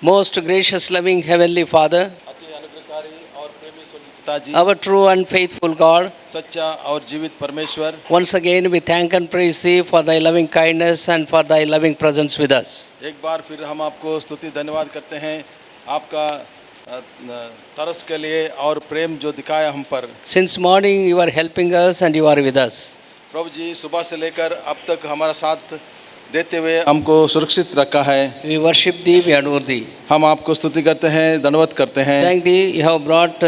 Most gracious, loving Heavenly Father, अति अनुग्रहकारी और प्रेमी स्वर्गीय पिताजी, our true and faithful God, सच्चा और जीवित परमेश्वर, once again we thank and praise Thee for Thy loving kindness and for Thy loving presence with us. एक बार फिर हम आपको स्तुति धन्यवाद करते हैं आपका तरस के लिए और प्रेम जो दिखाया हम पर। Since morning you are helping us and you are with us. प्रभु जी सुबह से लेकर अब तक हमारा साथ देते हुए हमको सुरक्षित रखा है। We worship Thee, we adore Thee. हम आपको स्तुति करते हैं, धन्यवाद करते हैं। Thank Thee, you have brought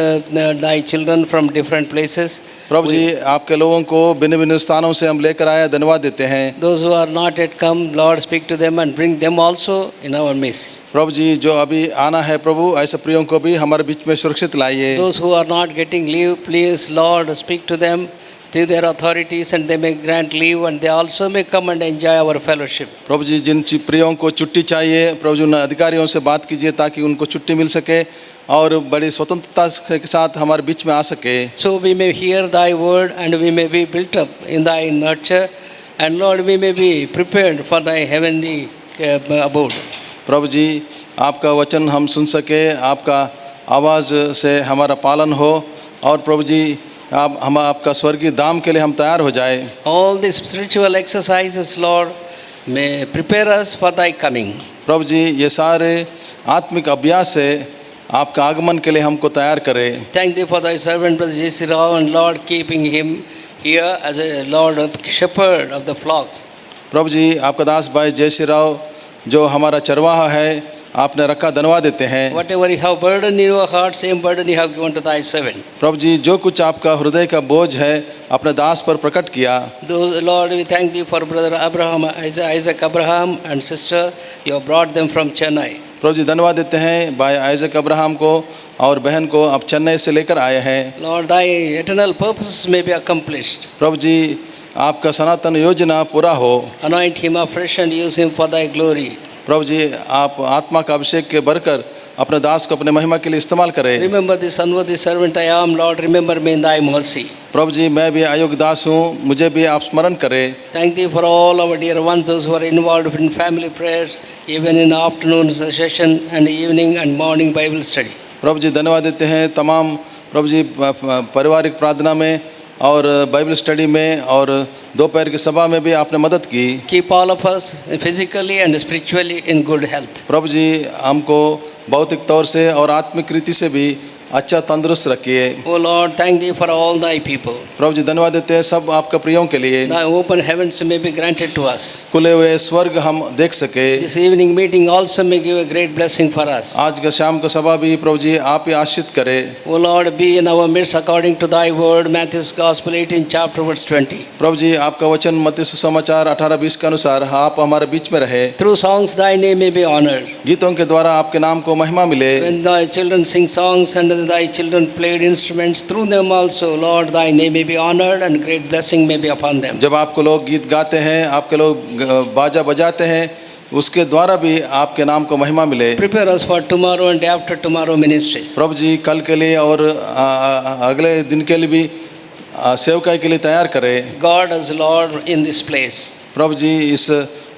Thy children from different places. प्रभु जी आपके लोगों को भिन्न भिन्न स्थानों से हम लेकर आए, धन्यवाद देते हैं। Those who are not yet come, Lord, speak to them and bring them also in our midst. प्रभु जी जो अभी आना है प्रभु, ऐसे प्रियों को भी हमारे बीच में सुरक्षित लाइए। Those who are not getting leave, please, Lord, speak to them, to their authorities, and they may grant leave, and they also may come and enjoy our fellowship. प्रभु जी जिन प्रियों को छुट्टी चाहिए, प्रभु जी उन अधिकारियों से बात कीजिए ताकि उनको छुट्टी मिल सके और बड़ी स्वतंत्रता के साथ हमारे बीच में आ सके। So we may hear Thy word and we may be built up in Thy nurture, and Lord, we may be prepared for Thy heavenly abode. प्रभु जी आपका वचन हम सुन सके, आपका आवाज़ से हमारा पालन हो और प्रभु जी आप हम आपका स्वर्गीय धाम के लिए हम तैयार हो जाए। All these spiritual exercises, Lord, may prepare us for Thy coming. प्रभु जी ये सारे आत्मिक अभ्यास से आपका आगमन के लिए हमको तैयार करें। Thank Thee for Thy servant, Brother J.C. Rao, and Lord, keeping him here as a Lord, shepherd of the flocks. प्रभु जी आपका दास भाई जय श्री राव जो हमारा चरवाहा है, आपने रखा, धन्यवाद देते हैं। Whatever you have burden in your heart, same burden you have given to Thy servant. प्रभु जी जो कुछ आपका हृदय का बोझ है अपने दास पर प्रकट किया। Those, Lord, we thank Thee for Brother Abraham, Isaac Abraham and sister. You have brought them from Chennai. प्रभु जी धन्यवाद देते हैं भाई आइजक अब्राहम को और बहन को आप चेन्नई से लेकर आए हैं। Lord, Thy eternal purposes may be accomplished. प्रभु जी आपका सनातन योजना पूरा हो। Anoint him afresh and use him for Thy glory. प्रभु जी आप आत्मा का अभिषेक के भरकर अपने दास को अपने महिमा के लिए इस्तेमाल करें। Remember this unworthy servant I am, Lord, remember me in Thy mercy. प्रभु जी मैं भी अयोग्य दास हूँ, मुझे भी आप स्मरण करें। Thank Thee for all our dear ones, those who are involved in family prayers, even in afternoon session and evening and morning Bible study. प्रभु जी धन्यवाद देते हैं तमाम प्रभु जी पारिवारिक प्रार्थना में और बाइबल स्टडी में और दोपहर की सभा में भी आपने मदद की। Keep all of us physically and spiritually in good health. प्रभु जी हमको भौतिक तौर से और आत्मिक रीति से भी अच्छा तंदुरुस्त रखिए। Oh Lord, thank Thee for all Thy people. प्रभु जी धन्यवाद देते हैं सब आपका प्रियों के लिए। Thy open heavens may be granted to us. खुले हुए स्वर्ग हम देख सके। This evening meeting also may give a great blessing for us. आज का शाम का सभा भी प्रभु जी आप ही आशीष करें। O Lord, be in our midst according to Thy word, Matthew's Gospel 18 chapter verse 20. प्रभु जी आपका वचन मत्ती सुसमाचार 18-20 के अनुसार आप हमारे बीच में रहे। Through songs Thy name may be honored. गीतों के द्वारा आपके नाम को महिमा मिले। When Thy children sing songs and Thy children played instruments, through them also, Lord, Thy name may be honored and great blessing may be upon them. जब आपको लोग गीत गाते हैं, आपके लोग बाजा बजाते हैं, उसके द्वारा भी आपके नाम को महिमा मिले। Prepare us for tomorrow and day after tomorrow ministries. प्रभु जी कल के लिए और अगले दिन के लिए भी सेवकाई के लिए तैयार करें। God as Lord in this place. प्रभु जी इस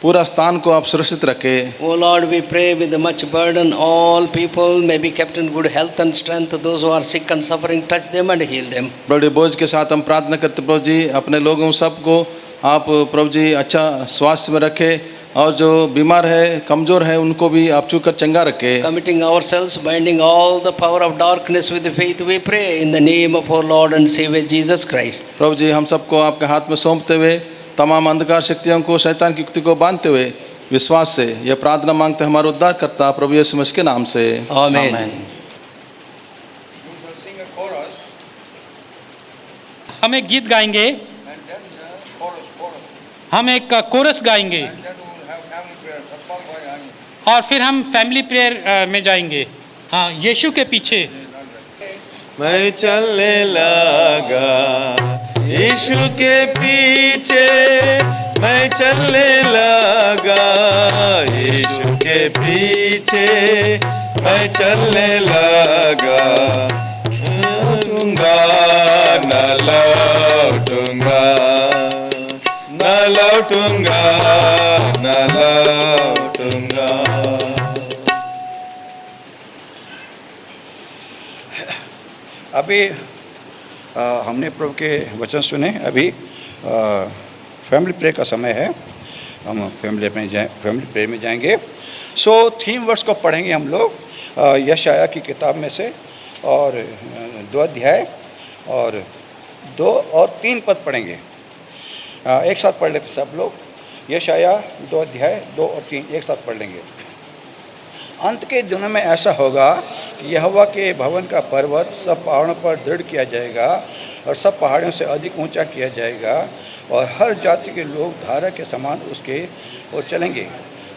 पूरा स्थान को आप सुरक्षित रखें। O Lord, we pray with much burden, all people may be kept in good health and strength. Those who are sick and suffering, touch them and heal them. बड़े बोझ के साथ हम प्रार्थना करते प्रभु जी अपने लोगों सबको आप प्रभु जी अच्छा स्वास्थ्य में रखें और जो बीमार है कमज़ोर है उनको भी आप छूकर चंगा रखें। Committing ourselves, binding all the power of darkness with faith, we pray in the name of our Lord and Savior Jesus Christ. प्रभु जी हम सबको आपके हाथ में सौंपते हुए तमाम अंधकार शक्तियों को शैतान की युक्ति को बांधते हुए विश्वास से यह प्रार्थना मांगते हमारे उद्धार करता प्रभु यीशु मसीह के नाम से आमीन। हम एक गीत गाएंगे, हम एक कोरस गाएंगे और फिर हम फैमिली प्रेयर में जाएंगे। हाँ, यीशु के पीछे मैं चलने लगा यीशु के पीछे, मैं चलने लगा यीशु के पीछे, मैं चलने लगा। लौटूंगा न लौटूंगा, न लौटूंगा, न लौटूंगा। अभी हमने प्रभु के वचन सुने। अभी फैमिली प्रेयर का समय है। हम फैमिली प्रेयर में जाएंगे। सो थीम वर्स को पढ़ेंगे हम लोग यशाया की किताब में से, और 2 अध्याय और 2 और 3 पद पढ़ेंगे। एक साथ पढ़ लेते सब लोग। यशाया 2 अध्याय 2 और 3 एक साथ पढ़ लेंगे। अंत के दिनों में ऐसा होगा कि यहोवा के भवन का पर्वत सब पहाड़ों पर दृढ़ किया जाएगा और सब पहाड़ियों से अधिक ऊंचा किया जाएगा, और हर जाति के लोग धारा के समान उसके ओर चलेंगे।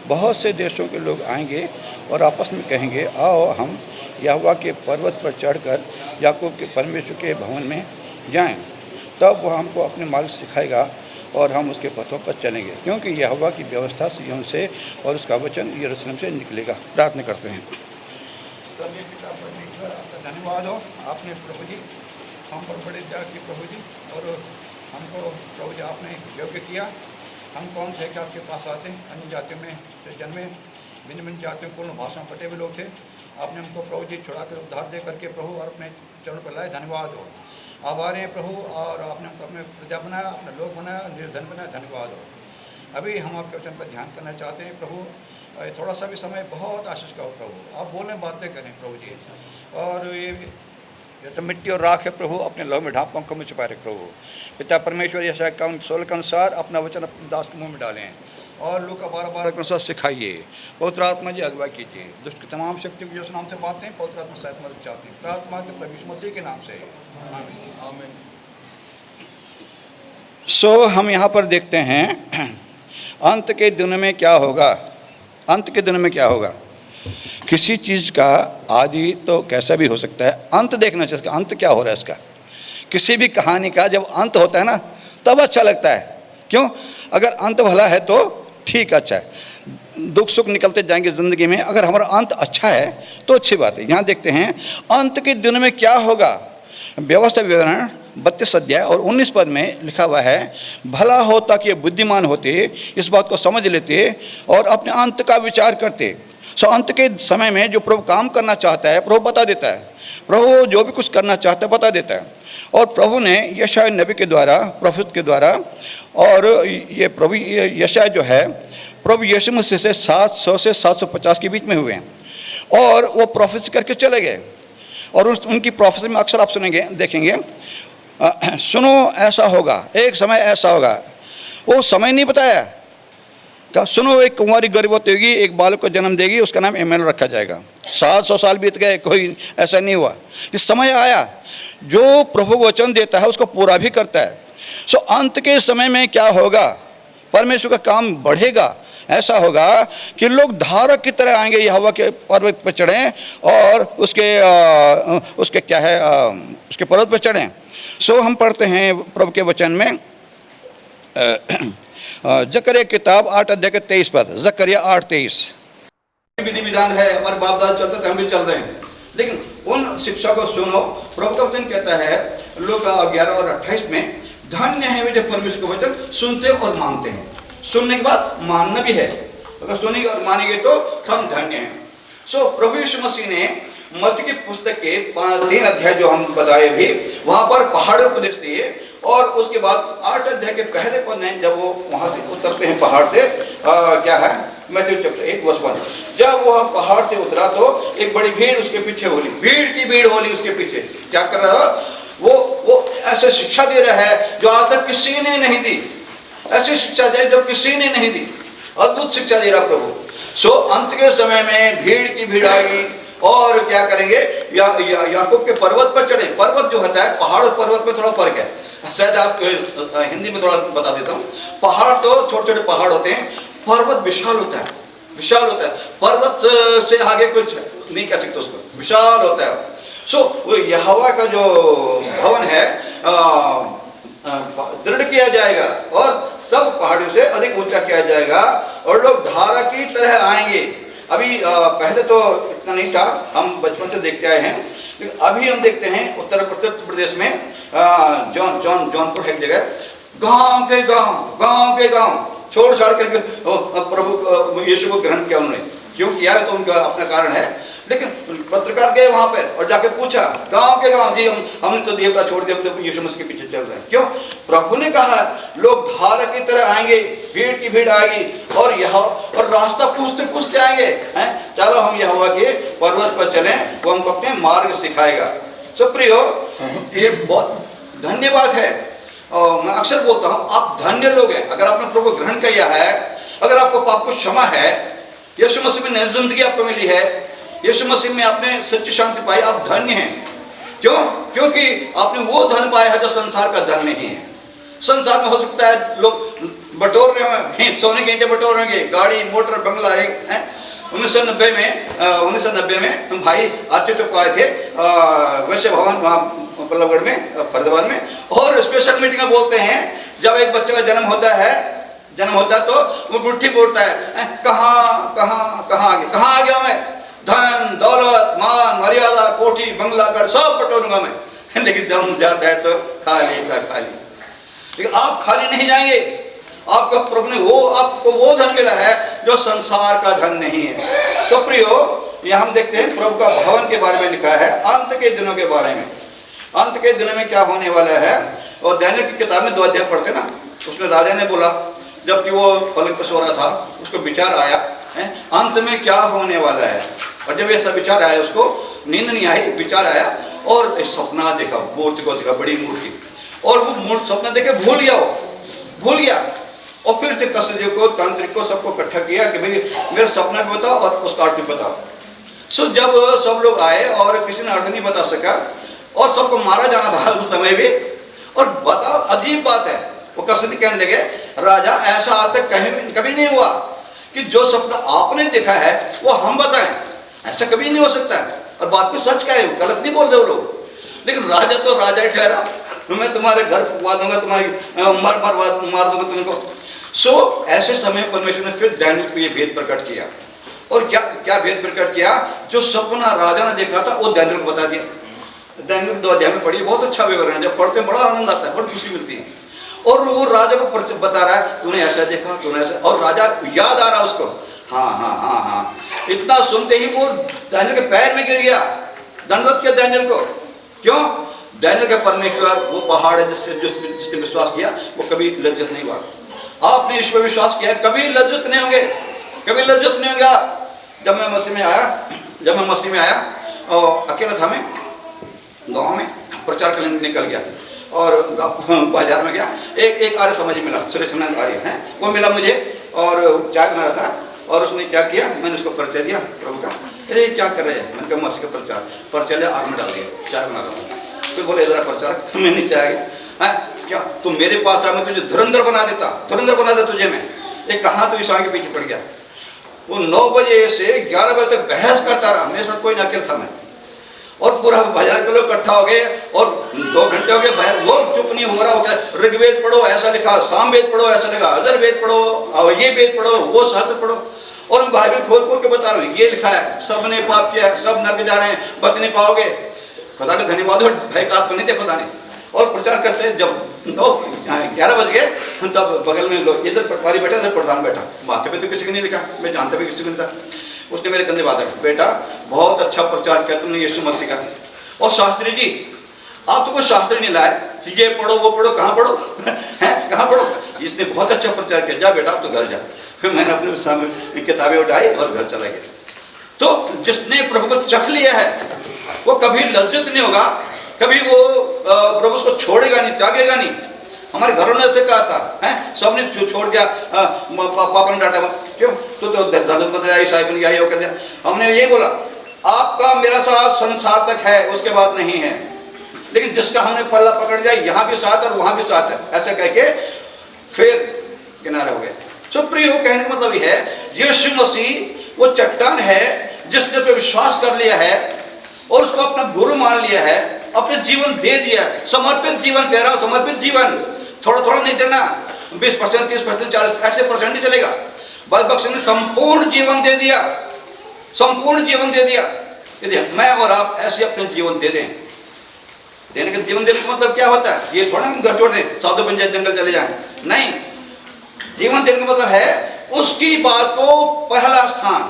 बहुत से देशों के लोग आएंगे और आपस में कहेंगे, आओ हम यहोवा के पर्वत पर चढ़कर याकूब के परमेश्वर के भवन में जाएं। तब वह हमको अपने मार्ग सिखाएगा और हम उसके पथों पर चलेंगे, क्योंकि यहोवा की व्यवस्था सिय्योन से और उसका वचन यरूशलेम से निकलेगा। प्रार्थना करते हैं। धन्यवाद हो आपने प्रभु जी हम पर बड़े दया की प्रभु जी, और हमको प्रभु जी आपने योग्य किया। हम कौन थे कि आपके पास आते हैं? अन्य जातियों में जन्मे, भिन्न भिन्न जातियों को भाषा पटे हुए लोग थे। आपने हमको प्रभु जी छुड़ा कर उद्धार दे करके प्रभु और अपने चरणों पर लाए। धन्यवाद हो। आभार हैं प्रभु, और आपने हमको अपने प्रजा बनाया, अपने लोग बनाया, निर्धन बनाया। धन्यवाद हो। अभी हम आपके वचन पर ध्यान करना चाहते हैं प्रभु। थोड़ा सा भी समय बहुत आशीष का हो प्रभु। आप बोलें, बातें करें प्रभु जी। और ये तो मिट्टी और राख है प्रभु, अपने लहू में ढांप पंखों में छुपा रहे प्रभु। पिता परमेश्वर यशाया 16 के अनुसार अपना वचन अपने दास के मुँह में डालें, और लोग का 12 के अनुसार सिखाइए। पवित्र आत्मा जी अगुवाई कीजिए। दुष्ट की तमाम शक्ति को नाम से बातें पवित्र आत्मा सहायता मदद चाहती हैं। प्रार्थना के प्रभु यीशु मसीह के नाम से आमीन। सो हम यहाँ पर देखते हैं अंत के दिनों में क्या होगा। अंत के दिनों में क्या होगा? किसी चीज़ का आदि तो कैसा भी हो सकता है, अंत देखना चाहिए। अंत क्या हो रहा है इसका? किसी भी कहानी का जब अंत होता है ना, तब अच्छा लगता है। क्यों? अगर अंत भला है तो ठीक, अच्छा है। दुख सुख निकलते जाएंगे ज़िंदगी में। अगर हमारा अंत अच्छा है तो अच्छी बात है। यहाँ देखते हैं अंत के दिनों में क्या होगा। व्यवस्था विवरण 32 अध्याय और 19 पद में लिखा हुआ है, भला होता कि ये बुद्धिमान होते, इस बात को समझ लेते और अपने अंत का विचार करते। सो अंत के समय में जो प्रभु काम करना चाहता है प्रभु बता देता है। प्रभु जो भी कुछ करना चाहता है बता देता है। और प्रभु ने यशाया नबी के द्वारा, प्रोफेट के द्वारा, और ये प्रभु यशाया जो है प्रभु यीशु मसीह से 700 से 750 के बीच में हुए हैं, और वो प्रोफेसी करके चले गए। और उनकी प्रोफेसी में अक्सर आप सुनेंगे, देखेंगे, सुनो ऐसा होगा, एक समय ऐसा होगा। वो समय नहीं बताया क्या? सुनो एक कुंवारी गर्भवती होगी, एक बालक को जन्म देगी, उसका नाम इम्मानुएल रखा जाएगा। 700 साल बीत गए, कोई ऐसा नहीं हुआ। इस समय आया, जो प्रभु वचन देता है उसको पूरा भी करता है। सो अंत के समय में क्या होगा? परमेश्वर का काम बढ़ेगा। ऐसा होगा कि लोग धारक की तरह आएंगे, यहोवा के पर्वत पर चढ़ें और उसके क्या है, उसके पर्वत पर चढ़ें। सो हम पढ़ते हैं प्रभु के वचन में जकरिया किताब 8 अध्याय के 23 पद। जकरिया 8:23। विधि विधान है, हमारे बाप दादा चलते थे, हम भी चल रहे हैं, लेकिन उन शिक्षा को सुनो। प्रभु का वचन कहता है लूका 11 और 28 में, धन्य है वे जो परमेश्वर का वचन सुनते और मानते हैं। सुनने के बाद मानना भी है। अगर सुनेंगे और मानेंगे तो हम धन्य हैं। सो प्रभु यीशु मसीह ने मत्ती की पुस्तक के 3 अध्याय जो हम बताए भी, वहाँ पर पहाड़ उपदेश दिए। और उसके बाद 8 अध्याय के पहले पद में जब वो वहाँ से उतरते हैं पहाड़ से, क्या है, मैथ्यू चैप्टर 8:1, जब वह पहाड़ से उतरा तो एक बड़ी भीड़ उसके पीछे होली। भीड़ की भीड़ होली उसके पीछे। क्या कर रहा है वो ऐसे शिक्षा दे रहा है जो आज तक किसी ने नहीं दी। ऐसी शिक्षा दे जो किसी ने नहीं दी। अद्भुत शिक्षा दे रहा प्रभु। सो अंत के समय में भीड़ की भीड़ आएगी, और क्या करेंगे, याकूब के पर्वत पर चढ़े। पर्वत जो होता है, पहाड़ और पर्वत में थोड़ा फर्क है, शायद आप हिंदी में थोड़ा बता देता हूँ। पहाड़ तो छोटे छोटे पहाड़ होते हैं, पर्वत विशाल होता है, विशाल होता है। पर्वत से आगे कुछ नहीं कह सकते उसको, विशाल होता है। सो यहोवा का जो भवन है दृढ़ किया जाएगा, और सब पहाड़ियों से अधिक ऊंचा किया जाएगा, और लोग धारा की तरह आएंगे। अभी पहले तो इतना नहीं था, हम बचपन से देखते आए हैं, लेकिन अभी हम देखते हैं उत्तर प्रदेश में जौनपुर है एक जगह, गांव के गांव छोड़ छाड़ करके प्रभु यीशु को ग्रहण किया उन्होंने। क्यों किया है तो उनका अपना कारण है। लेकिन पत्रकार गए वहां पर और जाके पूछा गांव के गांव, जी हमने तो देवता छोड़ दिया, हम तो यीशु मसीह के पीछे चल रहे हैं। क्यों? प्रभु ने कहा लोग धारा की तरह आएंगे, भीड़ की भीड़ आएगी और यह और रास्ता पूछते पूछते आएंगे हैं, चलो हम यहोवा के पर्वत पर चलें, वो हमको अपने मार्ग सिखाएगा। सो प्रियो, ये बहुत धन्यवाद है। और मैं अक्सर बोलता हूँ, आप धन्य लोग हैं अगर आपने प्रभु को ग्रहण किया है, अगर आपको पाप को क्षमा है, यीशु मसीह में नई जिंदगी आपको मिली है, यीशु मसीह में आपने सच्ची शांति पाई, आप धन्य हैं। क्यों? क्योंकि आपने वो धन पाया है जो संसार का धन नहीं है। संसार में हो सकता है लोग बटोर रहे हैं, सोने के ईंटें बटोर रहेंगे, गाड़ी मोटर बंगला है। 1990 में हम भाई आर्टिस्ट को आए थे वैश्य भवन वहाँ बल्लभगढ़ में, फरीदाबाद में, और स्पेशल मीटिंग में बोलते हैं जब एक बच्चे का जन्म होता है तो वो मुट्ठी बोलता है, कहाँ कहाँ कहाँ आ गया मैं, धन दौलत मान मर्यादा कोठी बंगला घर सब बटोरूंगा मैं। लेकिन जब जाता है तो खाली का खाली। लेकिन आप खाली नहीं जाएंगे, आपको प्रभु ने आपको वो धन मिला है जो संसार का धन नहीं है। तो प्रियो, यहाँ हम देखते हैं प्रभु का भवन के बारे में लिखा है, अंत के दिनों के बारे में। अंत के दिनों में क्या होने वाला है? और दानियेल की किताब में 2 अध्याय पढ़ते ना, उसमें राजा ने बोला, जबकि वो पलंग पर सो रहा था, उसको विचार आया है अंत में क्या होने वाला है। और जब ऐसा विचार आया, उसको नींद नहीं आई, विचार आया और एक सपना देखा, मूर्ति को देखा, बड़ी मूर्ति, और वो सपना देखे भूल गया। और फिर कसदी को तांत्रिक को सबको इकट्ठा किया कि भाई मेरा सपना भी बताओ और उसका अर्थ भी बताओ। सो जब सब लोग आए और किसी ने अर्थ नहीं बता सका और सबको मारा जाना था उस समय भी, और बताओ अजीब बात है, वो कसदी कहने लगे, राजा ऐसा आज तक कभी नहीं हुआ कि जो सपना आपने देखा है वो हम बताएं, ऐसा कभी नहीं हो सकता है। और बात में सच क्या है, गलत नहीं बोल रहे हो लोग। लेकिन राजा तो राजा ही ठहरा, मैं तुम्हारे घर फुकवा दूंगा, तुम्हारी मार दूंगा तुमको। सो ऐसे समय परमेश्वर ने फिर दानियेल को ये भेद प्रकट किया। और क्या भेद प्रकट किया? जो सपना राजा ने देखा था वो दानियेल को बता दिया। दानियेल 2 अध्याय में पढ़िए, बहुत अच्छा विवरण है, जब पढ़ते बड़ा आनंद आता है, बड़ी खुशी मिलती है। और वो राजा को बता रहा है, तूने ऐसा देखा, तूने ऐसा, और राजा याद आ रहा उसको, हाँ। इतना सुनते ही वो दानियेल के पैर में गिर गया, दंडवत किया दानियेल को। क्यों? दानियेल का परमेश्वर वो पहाड़ है जिसने विश्वास किया वो कभी लज्जित नहीं हुआ। आपने ईश्वर विश्वास किया, कभी लज्जित नहीं होंगे, कभी लज्जित नहीं होगा। जब मैं मसीह में आया और अकेला था, मैं गाँव में प्रचार करने निकल गया और बाजार में गया, एक आर्य समाजी मिला, सुरेश आर्य है, वो मिला मुझे और चाय बना रहा था। और उसने क्या किया, मैंने उसको परिचय दिया प्रभु का। अरे क्या कर रहे हैं? मैंने कहा मसीह का परिचय लिया, आग में डाल दिया, चाय बना रहा हूँ। फिर बोले जरा प्रचार, मैं नीचे आ गया, क्या तुम मेरे पास आ, मैं तुझे धुरंधर बना देता तुझे मैं। एक कहाँ तो ईसाई के पीछे पड़ गया। वो 9 बजे से 11 बजे तक बहस करता रहा, मेरे साथ कोई अकेला था मैं, और पूरा बाजार के लोग इकट्ठा हो गए और 2 घंटे हो गए, वो चुप नहीं हो रहा हो गया। ऋग्वेद पढ़ो ऐसा लिखा, सामवेद पढ़ो ऐसा लिखा, अजरवेद पढ़ो और ये वेद पढ़ो, वो शास्त्र पढ़ो, और मैं बाइबल खोल के बता रहा हूँ, ये लिखा है सबने पाप किया है, सब नरक जा रहे हैं, बच नहीं पाओगे। खुदा का धन्यवाद हो, भय का आत्मा नहीं थे खुदा ने। और प्रचार करते जब 11 बज गए, तब बगल में लोग, इधर पटवारी बैठा, इधर प्रधान बैठा, माथे पे तो किसी को नहीं लिखा, मैं जानता भी किसी को नहीं था। उसने मेरे कंधे बात रखा, बेटा बहुत अच्छा प्रचार किया तुमने यीशु मसीह का। और शास्त्री जी, आप तो कोई शास्त्री नहीं लाए, ये पढ़ो वो पढ़ो, कहाँ पढ़ो हैं, कहाँ पढ़ो? इसने बहुत अच्छा प्रचार किया, जा बेटा आप तो घर जा। फिर मैंने अपने सामने किताबें उठाई और घर चला गया। तो जिसने प्रभु को चख लिया है वो कभी लज्जित नहीं होगा, कभी वो प्रभु उसको छोड़ेगा नहीं, त्यागेगा नहीं। हमारे घरों ने ऐसे कहा था, हैं सबने छोड़ दिया, पापा ने डांटा, क्यों तो धर्म बन गया, ईसाई बन गया, ये कर दिया। हमने ये बोला, आपका मेरा साथ संसार तक है, उसके बाद नहीं है, लेकिन जिसका हमने पल्ला पकड़ लिया, यहाँ भी साथ और वहाँ भी साथ है, ऐसा कह के फिर किनारे हो गए। सो प्रिय, कहने का मतलब ये है, यीशु मसीह वो चट्टान है जिसने पे विश्वास कर लिया है और उसको अपना गुरु मान लिया है, अपने जीवन दे दिया, समर्पित जीवन कह रहा हूँ, समर्पित जीवन। थोड़ा थोड़ा नहीं देना, 20%, 30%, 40% ऐसे परसेंट नहीं चलेगा। बख्श ने संपूर्ण जीवन दे दिया, संपूर्ण जीवन दे दिया। यदि मैं और आप ऐसे अपने जीवन दे दें, देने का जीवन देने का मतलब क्या होता है? ये थोड़ा हम घर छोड़ दें, साधु बन जाए, जंगल चले जाएं, नहीं। जीवन देने का मतलब है उसकी बात को पहला स्थान,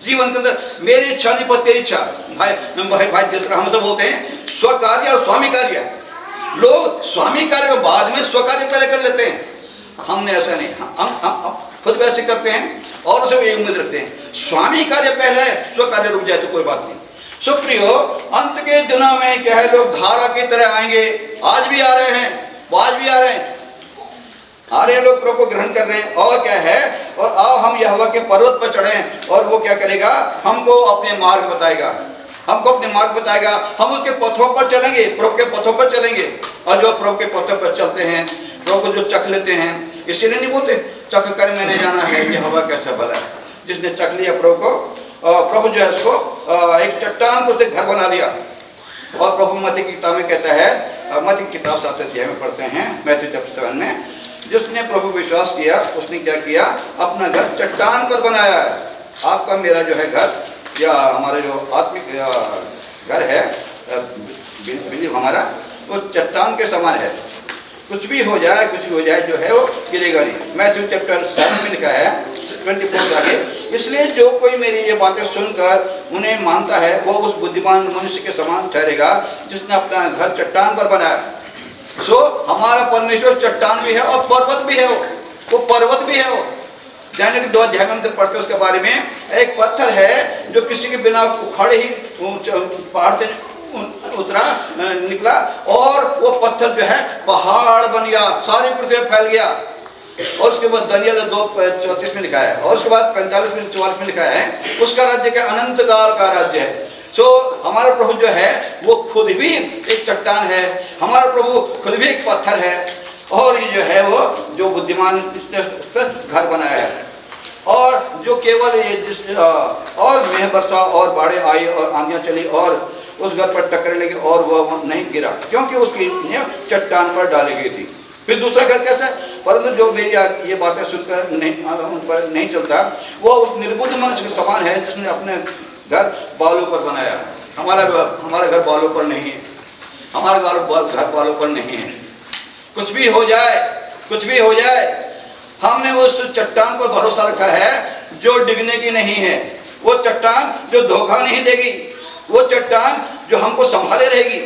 जीवन के अंदर मेरी इच्छा नहीं पर तेरी इच्छा। भाई जिस तरह हम सब बोलते हैं स्व कार्य और स्वामी कार्य, लोग स्वामी कार्य को बाद में स्व कार्य पहले कर लेते हैं। हमने ऐसा नहीं, हम खुद वैसे करते हैं और उसे एक उम्मीद रखते हैं स्वामी कार्य पहले है, स्व कार्य रुक जाए तो कोई बात नहीं। सुप्रियो, अंत के दिनों में क्या है, लोग धारा की तरह आएंगे, आज भी आ रहे हैं, आज भी आ रहे हैं, आ रहे हैं लोग प्रभु को ग्रहण कर रहे हैं। और क्या है, और आओ हम यहोवा के पर्वत पर चढ़ें और वो क्या करेगा, हमको अपने मार्ग बताएगा, हमको अपने मार्ग बताएगा, हम उसके पथों पर चलेंगे, प्रभु के पथों पर चलेंगे। और जो प्रभु के पथों पर चलते हैं, प्रभु को जो चख लेते हैं, इसीलिए नहीं बोलते चख कर मैंने जाना है यहोवा कैसा भला है। जिसने चख लिया प्रभु को, प्रभु जो है उसको एक चट्टान को उसने घर बना लिया। और प्रभु मत्ती की किताब में कहता है, मत्ती की किताब 7 अध्याय में पढ़ते हैं, मैथ्यू चैप्टर 7 में, जिसने प्रभु विश्वास किया उसने क्या किया, अपना घर चट्टान पर बनाया है। आपका मेरा जो है घर, या हमारा जो आत्मिक घर है, बिलीव हमारा, वो चट्टान के समान है। कुछ भी हो जाए, कुछ भी हो जाए, जो है वो गिरेगा नहीं। मैथ्यू चैप्टर 7 में लिखा है 24 आगे, इसलिए जो कोई मेरी ये बातें सुनकर उन्हें मानता है वो उस बुद्धिमान मनुष्य के समान ठहरेगा जिसने अपना घर चट्टान पर बनाया। सो हमारा परमेश्वर चट्टान भी है और पर्वत भी है, वो पर्वत भी है। वो जाने के 2 अध्याय में हम जब पढ़ते हैं उसके बारे में, एक पत्थर है जो किसी के बिना उखाड़े ही पहाड़ से उतरा निकला, और वो पत्थर जो है पहाड़ बन गया, सारी पृथ्वी में फैल गया। और उसके बाद दानियेल 2:34 में लिखा है, और उसके बाद 45 में 44 में लिखा है, उसका राज्य क्या अनंत काल का राज्य है। सो हमारा प्रभु जो है वो खुद भी एक चट्टान है, हमारा प्रभु खुद भी एक पत्थर है, और ये जो है वो जो बुद्धिमान घर बनाया है। और जो केवल ये और मेह बरसा और बाढ़ें आई और आंधियां चली और उस घर पर टकरने लगी और वह नहीं गिरा, क्योंकि उसकी चट्टान पर डाली गई थी। फिर दूसरा घर कैसा है, परंतु जो मेरी ये बातें सुनकर उन पर नहीं चलता, वो उस निर्बुद्ध मनुष्य के समान है जिसने अपने घर बालों पर बनाया। हमारा घर बालों पर नहीं है, हमारा घर बालों पर नहीं है। कुछ भी हो जाए, कुछ भी हो जाए, हमने उस चट्टान पर भरोसा रखा है जो डिगने की नहीं है, वो चट्टान जो धोखा नहीं देगी, वो चट्टान जो हमको संभाले रहेगी।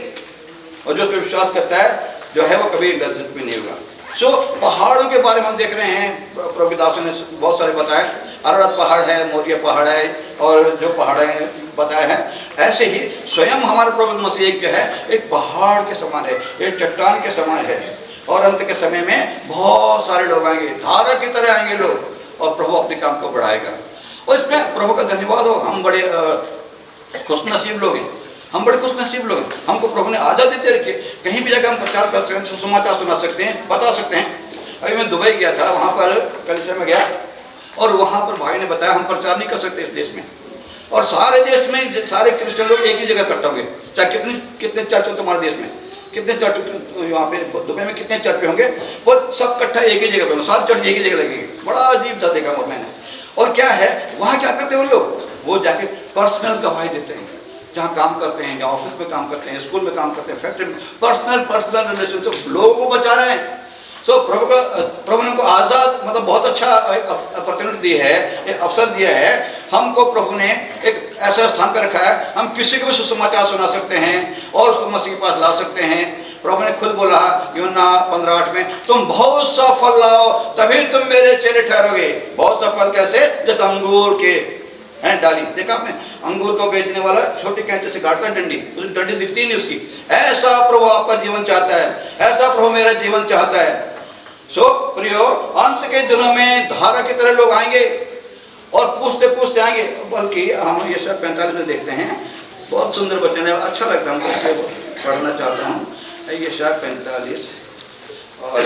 और जो विश्वास करता है जो है वो कभी लज्जित भी नहीं होगा। सो पहाड़ों के बारे में हम देख रहे हैं, प्रभु दासों ने बहुत सारे बताए, अररत पहाड़ है, मोरिया पहाड़ है, और जो पहाड़ है बताया है, ऐसे ही स्वयं हमारे प्रभु मसीह जो है एक पहाड़ के समान है, एक चट्टान के समान है। और अंत के समय में बहुत सारे लोग आएंगे, धारा की तरह आएंगे लोग, और प्रभु अपने काम को बढ़ाएगा। और इसमें प्रभु का धन्यवाद हो, हम बड़े खुशनसीब लोग हैं, हम बड़े खुशनसीब लोग हैं। हमको प्रभु ने आज़ादी दे रखी है, कहीं भी जाकर हम प्रचार कर सकते हैं, समाचार सुना सकते हैं, बता सकते हैं। अभी मैं दुबई गया था, वहाँ पर कलीसिया में गया, और वहाँ पर भाई ने बताया हम प्रचार नहीं कर सकते इस देश में, और सारे देश में सारे क्रिश्चियन लोग एक ही जगह इकट्ठा होंगे, चाहे कितने चर्च हो तुम्हारे देश में, कितने चर्च वहाँ पे दुबई में कितने चर्च होंगे, वो सब इकट्ठा एक ही जगह पे, सारे चर्च एक ही जगह लगेंगे। बड़ा अजीब सा देखा मैंने। और क्या है वहाँ क्या करते हैं वो लोग, वो जाके पर्सनल गवाही देते हैं, जहाँ काम करते हैं, जहाँ ऑफिस में काम करते हैं, स्कूल में काम करते हैं, फैक्ट्री में, पर्सनल रिलेशनशिप लोगों को बचा रहे हैं। सो प्रभु ने हमको आज़ाद, मतलब बहुत अच्छा अपॉर्चुनिटी दी है, एक अवसर दिया है हमको। प्रभु ने एक ऐसा स्थान पर रखा है, हम किसी को भी सुसमाचार सुना सकते हैं और उसको मसीह के पास ला सकते हैं। प्रभु ने खुद बोला यूहन्ना 15:8 में, तुम बहुत सा फल लाओ तभी तुम मेरे चेले ठहरोगे। बहुत सा फल कैसे, जैसे अंगूर के हैं डाली, देखा आपने, अंगूर को बेचने वाला छोटी कैंची से काटता है डंडी, उस डंडी दिखती नहीं उसकी। ऐसा प्रभु आपका जीवन चाहता है, ऐसा प्रभु मेरा जीवन चाहता है। सो प्रियो, अंत के दिनों में धारा की तरह लोग आएंगे और पूछते पूछते आएंगे। बल्कि हम ये सब 45 में देखते हैं, बहुत सुंदर वचन है, अच्छा लगता है हमको, पढ़ना चाहता हूँ। ये शायद 45 और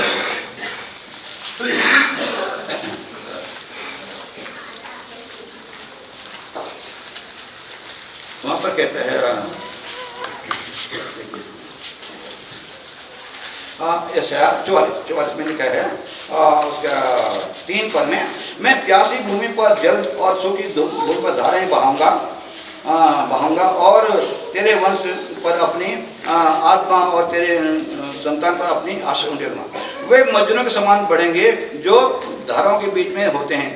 वहाँ पर कहते हैं, ऐसा 44 में लिखा है, उसका 3 पद में, मैं प्यासी भूमि पर जल और सूखी धूप पर धाराएं बहाऊंगा और तेरे वंश पर अपनी आत्मा और तेरे संतान पर अपनी आशा उंडेलूंगा। वे मजनू के समान बढ़ेंगे जो धाराओं के बीच में होते हैं,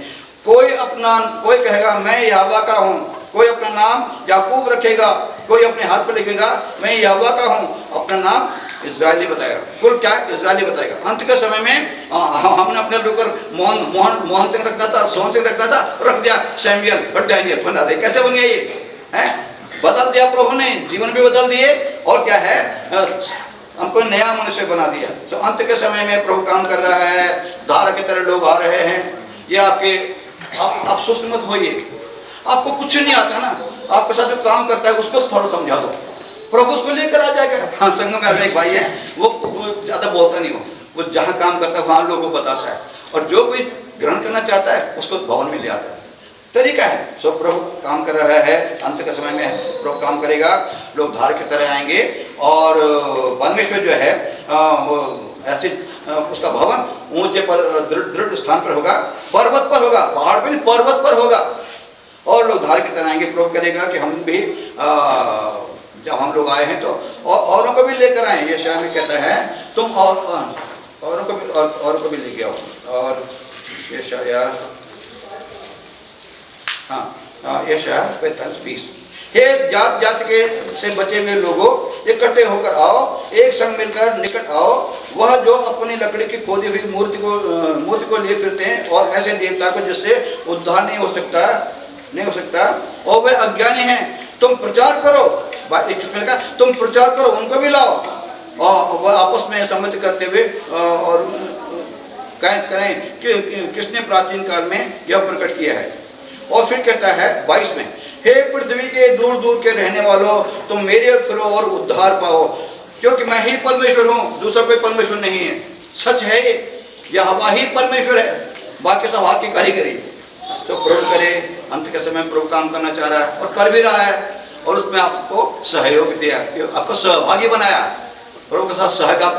कोई कहेगा मैं यहोवा का हूँ, कोई अपना नाम याकूब रखेगा, कोई अपने हाथ पर लिखेगा मैं यहोवा का हूँ, अपना नाम इजरायली बताएगा। कुल क्या इजरायली बताएगा। अंत के समय में हमने अपने लोग मोहन सिंह रखना था, सोहन सिंह रखना था, रख दिया सैमुअल और डैनियल बना दे। कैसे बन गया ये है? बदल दिया प्रभु ने, जीवन भी बदल दिए और क्या है, हमको नया मनुष्य बना दिया। तो अंत के समय में प्रभु काम कर रहा है, धारा की तरह लोग आ रहे हैं। ये आप सुस्त मत होइए, आपको कुछ नहीं आता ना, आपके साथ जो काम करता है उसको थोड़ा समझा दो, प्रभु उसको लेकर आ जाएगा। हाँ, संघ में एक भाई है, वो ज़्यादा बोलता नहीं हो, वो जहाँ काम करता है वहाँ लोगों को बताता है, और जो कोई ग्रहण करना चाहता है उसको भवन में ले आता है। तरीका है। सो प्रभु काम कर रहा है, अंत के समय में प्रभु काम करेगा, लोग धार की तरह आएंगे और परमेश्वर जो है वो ऐसे उसका भवन ऊंचे पर दृढ़ स्थान पर होगा, पर्वत पर होगा, पहाड़ पे नहीं पर्वत पर होगा, और लोग धार की तरह आएंगे। प्रभु करेगा कि हम भी जब हम लोग आए हैं तो औरों को भी लेकर आए। ये शायद में कहता है तुम औरों को भी लेके आओ। और ये शायद ये शायद 45-20 हे जात जात के से बचे हुए लोगों, इकट्ठे होकर आओ, एक संग मिलकर निकट आओ। वह जो अपनी लकड़ी की खोदी हुई मूर्ति को लिए फिरते हैं और ऐसे देवता को जिससे उद्धार नहीं हो सकता और वे अज्ञानी हैं, तुम प्रचार करो। तुम प्रचार करो, उनको भी लाओ और वह आपस में सम्मति करते हुए और करें कि किसने प्राचीन काल में यह प्रकट किया है। और फिर कहता है 22 में, हे पृथ्वी के दूर दूर के रहने वालों, तुम मेरे ओर फिरो और उद्धार पाओ, क्योंकि मैं ही परमेश्वर हूँ, दूसरा कोई परमेश्वर नहीं है। सच है यह हवा ही परमेश्वर है, बाकी सब हाथ की कारीगरी। तो प्रभु करे, अंत के समय प्रभु काम करना चाह रहा है और कर भी रहा है, और उसमें आपको सहयोग दिया, आपको सहभागी बनाया, प्रभु के साथ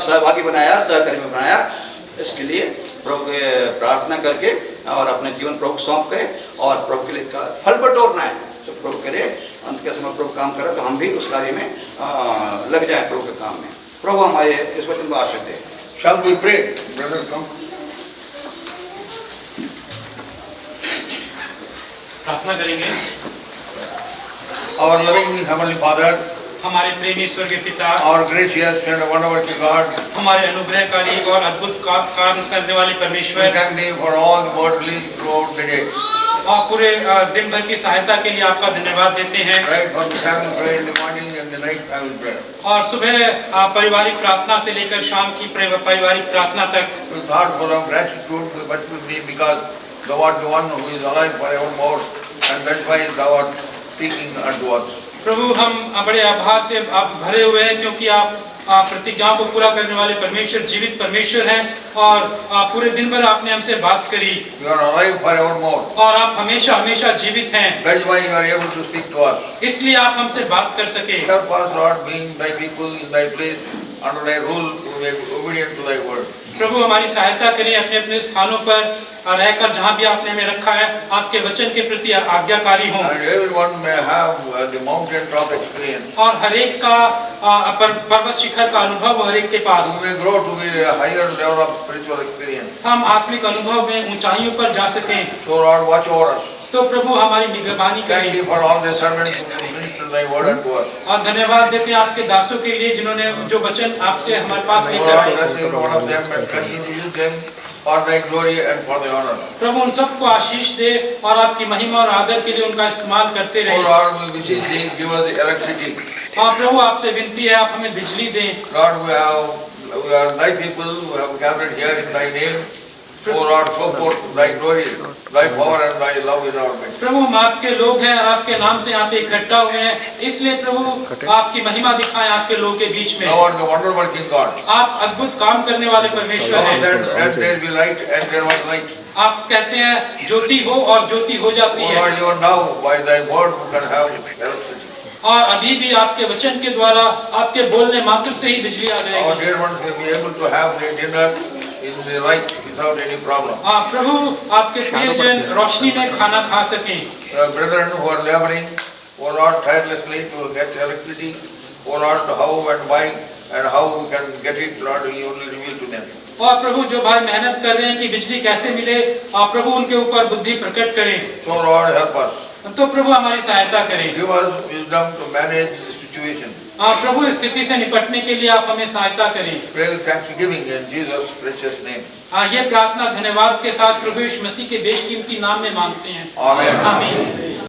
सहभागी बनाया, सहकर्मी बनाया। इसके लिए प्रभु के प्रार्थना करके और अपने जीवन प्रभु सौंप के और प्रभु के लिए फल बटोरना है। तो प्रभु करे, अंत के समय प्रभु काम करे तो हम भी उस कार्य में लग जाए प्रभु के काम में। प्रभु हमारे इस वचन को आशीष दे। Shall we pray? Brother, come. प्रार्थना करेंगे। Our loving Heavenly Father, हमारे प्रेमी स्वर्गीय पिता, our gracious and wonderful God, हमारे अनुग्रहकारी और अद्भुत काम करने वाले we परमेश्वर, thank Thee for all the worldly throughout the day. और पूरे दिन भर की सहायता के लिए आपका धन्यवाद देते हैं। Right from the time we pray in the morning and the night time we pray. और सुबह पारिवारिक प्रार्थना से लेकर शाम की पारिवारिक प्रार्थना तक We thought full of gratitude we must be because Thou art the one who is alive forevermore, and that's why Thou art speaking unto us. प्रभु, हम बड़े आभार से आप भरे हुए हैं, क्योंकि आप प्रतिज्ञाओं को पूरा करने वाले परमेश्वर, जीवित परमेश्वर हैं, और पूरे दिन भर आपने हमसे बात करी। You are alive forevermore. और आप हमेशा हमेशा जीवित हैं। That is why you are able to speak to us. इसलिए आप हमसे बात कर सके। Help us, Lord, being Thy people in Thy place, under Thy rule, to be obedient to Thy word. प्रभु, हमारी सहायता करें अपने अपने स्थानों पर रहकर, जहाँ भी आपने हमें रखा है, आपके वचन के प्रति आज्ञाकारी हों। And everyone may have the mountain top experience. और हर एक का पर्वत शिखर का अनुभव हर एक के पास। We may grow to be a higher level of spiritual experience. हम आत्मिक अनुभव में ऊंचाइयों पर जा सकें। So Lord, watch over us. तो प्रभु, हमारी निगरानी Thank करें। you for all the servants who minister Thy word unto us. और धन्यवाद देते हैं आपके दासों के लिए, जिन्होंने जो वचन आपसे हमारे पास O लेकर Lord, आए। bless every one of them and continue to use them for Thy glory and for Thy honor. प्रभु, उन सबको आशीष दे और आपकी महिमा और आदर के लिए उनका इस्तेमाल करते O रहे। Lord, we beseech Thee, give us the electricity. हाँ प्रभु, आपसे विनती है, आप हमें बिजली दें। Lord, we are Thy people who have gathered here in Thy name. O Lord, show forth Thy glory, Thy power and Thy love in our midst. प्रभु, हम आपके लोग हैं और आपके नाम से यहाँ पे इकट्ठा हुए हैं, इसलिए प्रभु आपकी महिमा दिखाएं आपके लोगों के बीच में। Thou art the wonder working God. आप अद्भुत काम करने वाले परमेश्वर Thou हैं। said, let there be light, and there was light. आप कहते हैं ज्योति हो और ज्योति हो जाती O है। Lord, even now, by Thy word, we can have electricity. और अभी भी आपके वचन के द्वारा, आपके बोलने मात्र से ही बिजली आ Our जाएगी। dear ones will be able to have their dinner in the light without any problem. हाँ प्रभु, आपके प्रियजन रोशनी में खाना खा सकें। Brethren who are laboring, O Lord, tirelessly to get electricity, O Lord, how and why and how we can get it, Lord, you only reveal to them. और प्रभु जो भाई मेहनत कर रहे हैं कि बिजली कैसे मिले, और प्रभु उनके ऊपर बुद्धि प्रकट करें। So Lord, help us. तो प्रभु हमारी सहायता करें। Give us wisdom to manage the situation. प्रभु इस स्थिति से निपटने के लिए आप हमें सहायता करें। Pray with thanksgiving in Jesus' precious name. ये प्रार्थना धन्यवाद के साथ प्रभु यीशु मसीह के बेशकीमती नाम में मांगते हैं। Amen. आमीन।